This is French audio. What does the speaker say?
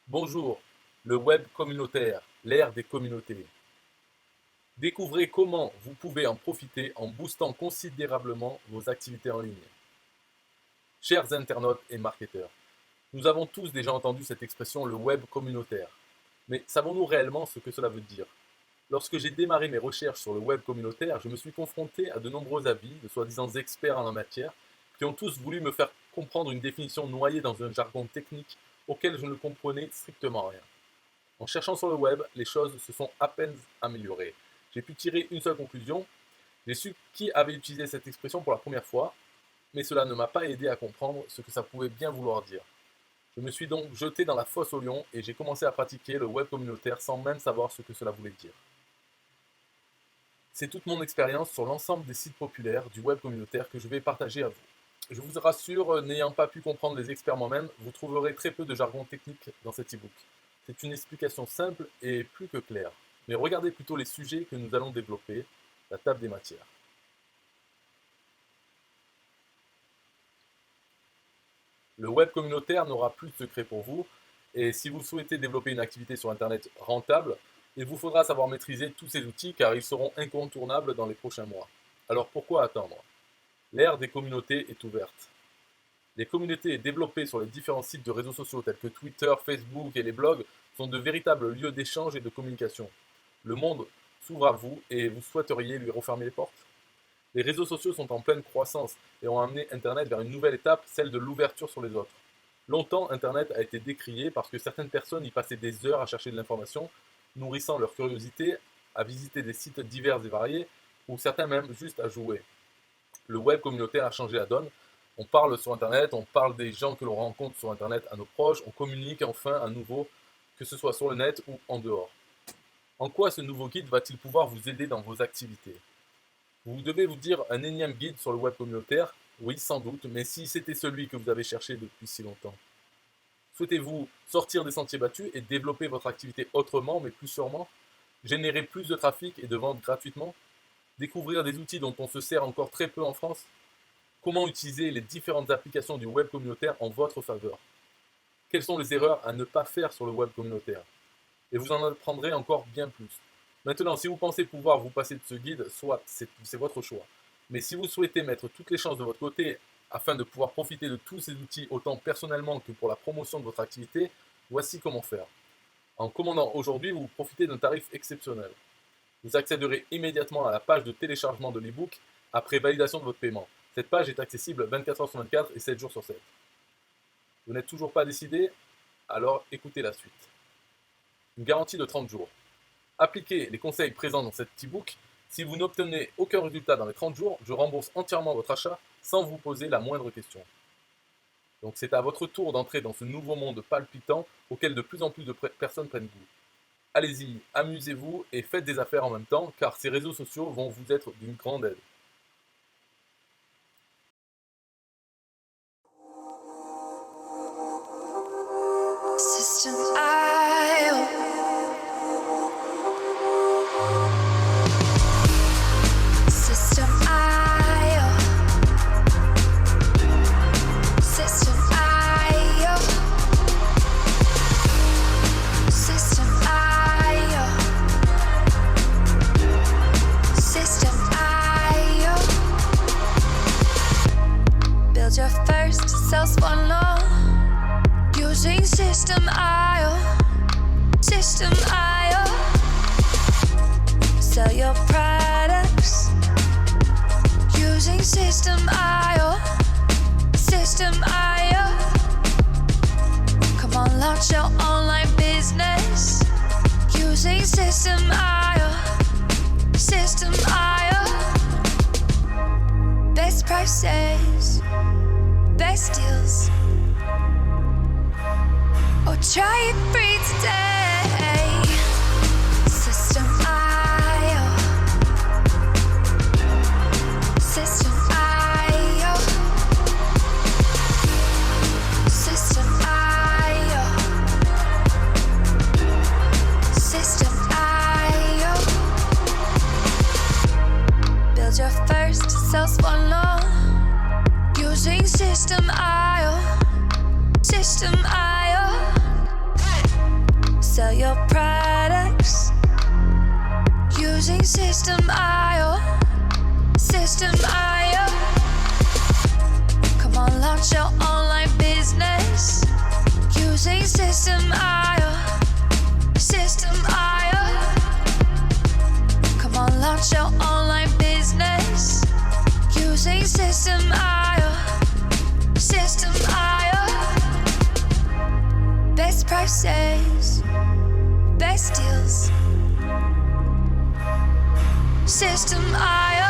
Bonjour, le web communautaire, l'ère des communautés. Découvrez comment vous pouvez en profiter en boostant considérablement vos activités en ligne. Chers internautes et marketeurs, nous avons tous déjà entendu cette expression le web communautaire. Mais savons-nous réellement ce que cela veut dire? Lorsque j'ai démarré mes recherches sur le web communautaire, je me suis confronté à de nombreux avis de soi-disant experts en la matière qui ont tous voulu me faire comprendre une définition noyée dans un jargon technique auquel je ne comprenais strictement rien. En cherchant sur le web, les choses se sont à peine améliorées. J'ai pu tirer une seule conclusion. J'ai su qui avait utilisé cette expression pour la première fois, mais cela ne m'a pas aidé à comprendre ce que ça pouvait bien vouloir dire. Je me suis donc jeté dans la fosse au lion et j'ai commencé à pratiquer le web communautaire sans même savoir ce que cela voulait dire. C'est toute mon expérience sur l'ensemble des sites populaires du web communautaire que je vais partager à vous. Je vous rassure, n'ayant pas pu comprendre les experts moi-même, vous trouverez très peu de jargon technique dans cet e-book. C'est une explication simple et plus que claire. Mais regardez plutôt les sujets que nous allons développer, la table des matières. Le web communautaire n'aura plus de secret pour vous, et si vous souhaitez développer une activité sur Internet rentable, il vous faudra savoir maîtriser tous ces outils car ils seront incontournables dans les prochains mois. Alors pourquoi attendre? L'ère des communautés est ouverte. Les communautés développées sur les différents sites de réseaux sociaux tels que Twitter, Facebook et les blogs sont de véritables lieux d'échange et de communication. Le monde s'ouvre à vous et vous souhaiteriez lui refermer les portes? Les réseaux sociaux sont en pleine croissance et ont amené Internet vers une nouvelle étape, celle de l'ouverture sur les autres. Longtemps, Internet a été décrié parce que certaines personnes y passaient des heures à chercher de l'information, nourrissant leur curiosité, à visiter des sites divers et variés, ou certains même juste à jouer. Le web communautaire a changé la donne. On parle sur Internet, on parle des gens que l'on rencontre sur Internet à nos proches, on communique enfin à nouveau, que ce soit sur le net ou en dehors. En quoi ce nouveau guide va-t-il pouvoir vous aider dans vos activités? Vous devez vous dire un énième guide sur le web communautaire? Oui, sans doute, mais si c'était celui que vous avez cherché depuis si longtemps. Souhaitez-vous sortir des sentiers battus et développer votre activité autrement, mais plus sûrement? Générer plus de trafic et de ventes gratuitement? Découvrir des outils dont on se sert encore très peu en France? Comment utiliser les différentes applications du web communautaire en votre faveur? Quelles sont les erreurs à ne pas faire sur le web communautaire? Et vous en apprendrez encore bien plus. Maintenant, si vous pensez pouvoir vous passer de ce guide, soit c'est votre choix. Mais si vous souhaitez mettre toutes les chances de votre côté afin de pouvoir profiter de tous ces outils autant personnellement que pour la promotion de votre activité, voici comment faire. En commandant aujourd'hui, vous profitez d'un tarif exceptionnel. Vous accéderez immédiatement à la page de téléchargement de l'e-book après validation de votre paiement. Cette page est accessible 24 h sur 24 et 7 jours sur 7. Vous n'êtes toujours pas décidé? Alors écoutez la suite. Une garantie de 30 jours. Appliquez les conseils présents dans cet e-book. Si vous n'obtenez aucun résultat dans les 30 jours, je rembourse entièrement votre achat sans vous poser la moindre question. Donc c'est à votre tour d'entrer dans ce nouveau monde palpitant auquel de plus en plus de personnes prennent goût. Allez-y, amusez-vous et faites des affaires en même temps car ces réseaux sociaux vont vous être d'une grande aide. System IO. System IO. System IO. System IO. System IO. Build your first self-funnel using System IO. System IO. Sell your products using System IO. System IO. Come on, launch your online business using System IO. System IO. Best prices, best deals. Or try it free today. System IO. System IO. System IO. System IO. Build your first sales funnel using System IO. System IO. prices, best deals. System I